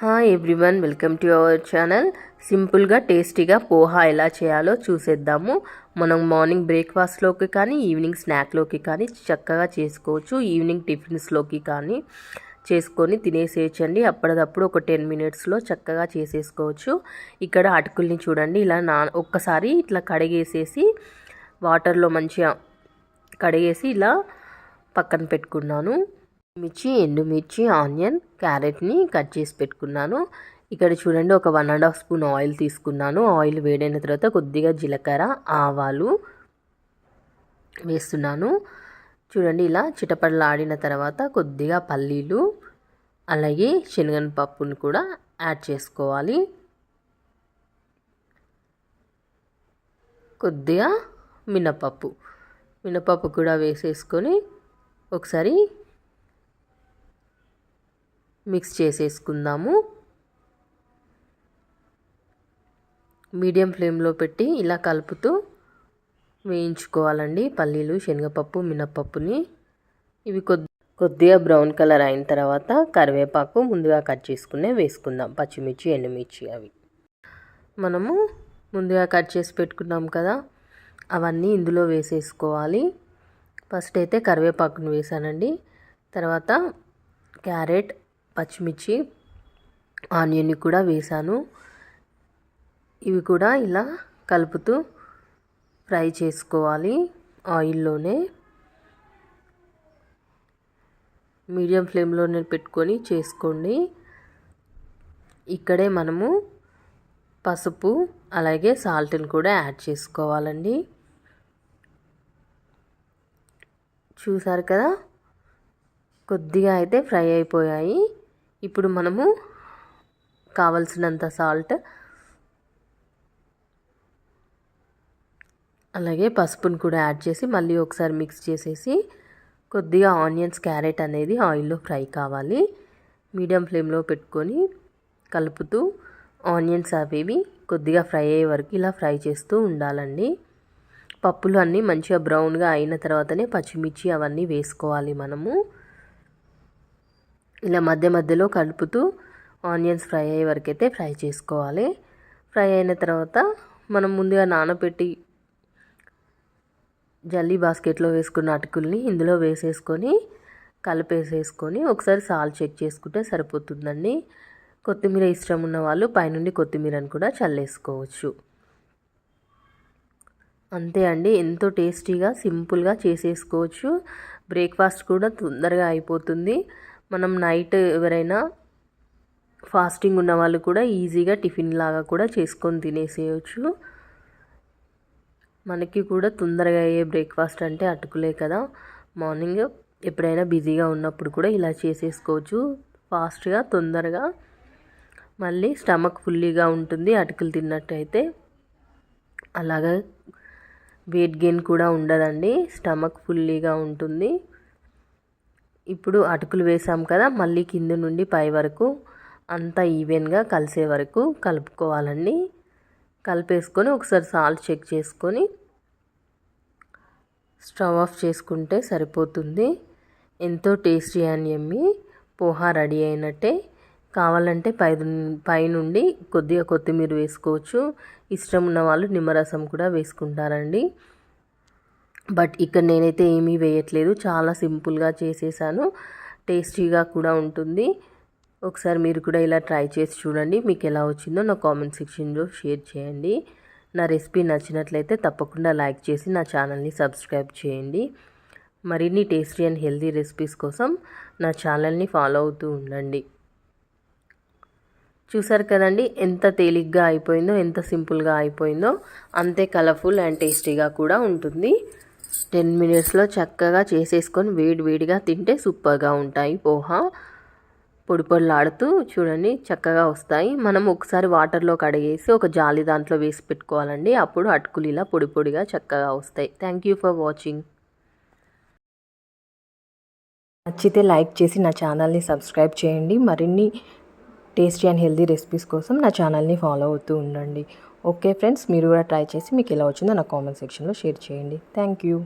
Hi everyone, welcome to our channel. సింపుల్గా టేస్టీగా పోహా ఎలా చేయాలో చూసేద్దాము. మనం మార్నింగ్ బ్రేక్ఫాస్ట్లోకి కానీ ఈవినింగ్ స్నాక్లోకి కానీ చక్కగా చేసుకోవచ్చు. ఈవినింగ్ టిఫిన్స్లోకి కానీ చేసుకొని తినేసేయచ్చండి. అప్పటిదప్పుడు ఒక 10 మినిట్స్లో చక్కగా చేసేసుకోవచ్చు. ఇక్కడ అటుకుల్ని చూడండి, ఇలా ఒక్కసారి ఇట్లా కడిగేసేసి వాటర్లో మంచిగా కడిగేసి ఇలా పక్కన పెట్టుకున్నాను. ఎండుమిర్చి, ఆనియన్, క్యారెట్ని కట్ చేసి పెట్టుకున్నాను. ఇక్కడ చూడండి, ఒక 1.5 స్పూన్ ఆయిల్ తీసుకున్నాను. ఆయిల్ వేడైన తర్వాత కొద్దిగా జీలకర్ర, ఆవాలు వేస్తున్నాను. చూడండి, ఇలా చిటపటలాడిన తర్వాత కొద్దిగా పల్లీలు, అలాగే శనగపప్పును కూడా యాడ్ చేసుకోవాలి. కొద్దిగా మినపప్పు కూడా వేసేసుకొని ఒకసారి మిక్స్ చేసేసుకుందాము. మీడియం ఫ్లేమ్లో పెట్టి ఇలా కలుపుతూ వేయించుకోవాలండి పల్లీలు, శనగపప్పు, మినపప్పుని. ఇవి కొద్దిగా బ్రౌన్ కలర్ అయిన తర్వాత కరివేపాకు ముందుగా కట్ చేసుకునే వేసుకుందాం. పచ్చిమిర్చి, ఎండుమిర్చి అవి మనము ముందుగా కట్ చేసి పెట్టుకున్నాం కదా, అవన్నీ ఇందులో వేసేసుకోవాలి. ఫస్ట్ అయితే కరివేపాకును వేసానండి. తర్వాత క్యారెట్, పచ్చిమిర్చి, ఆనియన్ని కూడా వేసాను. ఇవి కూడా ఇలా కలుపుతూ ఫ్రై చేసుకోవాలి ఆయిల్లోనే. మీడియం ఫ్లేమ్లోనే పెట్టుకొని చేసుకోండి. ఇక్కడే మనము పసుపు అలాగే సాల్ట్ని కూడా యాడ్ చేసుకోవాలండి. చూసారు కదా, కొద్దిగా అయితే ఫ్రై అయిపోయాయి. ఇప్పుడు మనము కావలసినంత సాల్ట్ అలాగే పసుపును కూడా యాడ్ చేసి మళ్ళీ ఒకసారి మిక్స్ చేసేసి కొద్దిగా ఆనియన్స్, క్యారెట్ అనేది ఆయిల్లో ఫ్రై కావాలి. మీడియం ఫ్లేమ్లో పెట్టుకొని కలుపుతూ ఆనియన్స్ అవేవి కొద్దిగా ఫ్రై అయ్యే వరకు ఇలా ఫ్రై చేస్తూ ఉండాలండి. పప్పులు అన్నీ మంచిగా బ్రౌన్గా అయిన తర్వాతనే పచ్చిమిర్చి అవన్నీ వేసుకోవాలి మనము. ఇలా మధ్యలో కలుపుతూ ఆనియన్స్ ఫ్రై అయ్యే వరకు అయితే ఫ్రై చేసుకోవాలి. ఫ్రై అయిన తర్వాత మనం ముందుగా నానబెట్టి జల్లీ బాస్కెట్లో వేసుకున్న అటుకుల్ని ఇందులో వేసేసుకొని కలిపేసేసుకొని ఒకసారి సాల్ట్ చెక్ చేసుకుంటే సరిపోతుందండి. కొత్తిమీర ఇష్టం ఉన్న వాళ్ళు పైనుండి కొత్తిమీరని కూడా చల్లేసుకోవచ్చు. అంతే అండి, ఎంతో టేస్టీగా సింపుల్గా చేసేసుకోవచ్చు. బ్రేక్ఫాస్ట్ కూడా తొందరగా అయిపోతుంది. మనం నైట్ ఎవరైనా ఫాస్టింగ్ ఉన్న వాళ్ళు కూడా ఈజీగా టిఫిన్ లాగా కూడా చేసుకొని తినేసేయచ్చు. మనకి కూడా తొందరగా అయ్యే బ్రేక్ఫాస్ట్ అంటే అటుకులే కదా. మార్నింగ్ ఎప్పుడైనా బిజీగా ఉన్నప్పుడు కూడా ఇలా చేసేసుకోవచ్చు ఫాస్ట్గా, తొందరగా. మళ్ళీ స్టమక్ ఫుల్లీగా ఉంటుంది అటుకులు తిన్నట్టయితే. అలాగా వెయిట్ గెయిన్ కూడా ఉండదండి, స్టమక్ ఫుల్లీగా ఉంటుంది. ఇప్పుడు అటుకులు వేసాం కదా, మళ్ళీ కింద నుండి పై వరకు అంతా ఈవెన్గా కలిసే వరకు కలుపుకోవాలండి. కలిపేసుకొని ఒకసారి సాల్ట్ చెక్ చేసుకొని స్టవ్ ఆఫ్ చేసుకుంటే సరిపోతుంది. ఎంతో tasty and yummy poha ready అయినట్టే. కావాలంటే పై నుండి కొద్దిగా కొత్తిమీర వేసుకోవచ్చు. ఇష్టం ఉన్న వాళ్ళు నిమ్మరసం కూడా వేసుకుంటారండి. బట్ ఇక్కడ నేనైతే ఏమీ వేయట్లేదు, చాలా సింపుల్గా చేసేసాను. టేస్టీగా కూడా ఉంటుంది. ఒకసారి మీరు కూడా ఇలా ట్రై చేసి చూడండి. మీకు ఎలా వచ్చిందో నా కామెంట్ సెక్షన్లో షేర్ చేయండి. నా రెసిపీ నచ్చినట్లయితే తప్పకుండా లైక్ చేసి నా ఛానల్ని సబ్స్క్రైబ్ చేయండి. మరిన్ని టేస్టీ అండ్ హెల్తీ రెసిపీస్ కోసం నా ఛానల్ని ఫాలో అవుతూ ఉండండి. చూసారు కదండి, ఎంత తేలిగ్గా అయిపోయిందో, ఎంత సింపుల్గా అయిపోయిందో. అంతే కలర్ఫుల్ అండ్ టేస్టీగా కూడా ఉంటుంది. 10 మినిట్స్లో చక్కగా చేసేసుకొని వేడిగా తింటే సూపర్గా ఉంటాయి పోహా. పొడిలాడుతూ చూడండి చక్కగా వస్తాయి. మనం ఒకసారి వాటర్లో కడిగేసి ఒక జాలి దాంట్లో వేసి పెట్టుకోవాలండి. అప్పుడు అటుకులు ఇలా పొడిగా చక్కగా వస్తాయి. Thank you for watching. నచ్చితే లైక్ చేసి నా ఛానల్ని సబ్స్క్రైబ్ చేయండి. మరిన్ని టేస్టీ అండ్ హెల్తీ రెసిపీస్ కోసం నా ఛానల్ని ఫాలో అవుతూ ఉండండి. ఓకే ఫ్రెండ్స్, మీరు కూడా ట్రై చేసి మీకు ఎలా వచ్చిందో నా కామెంట్ సెక్షన్లో షేర్ చేయండి. Thank you.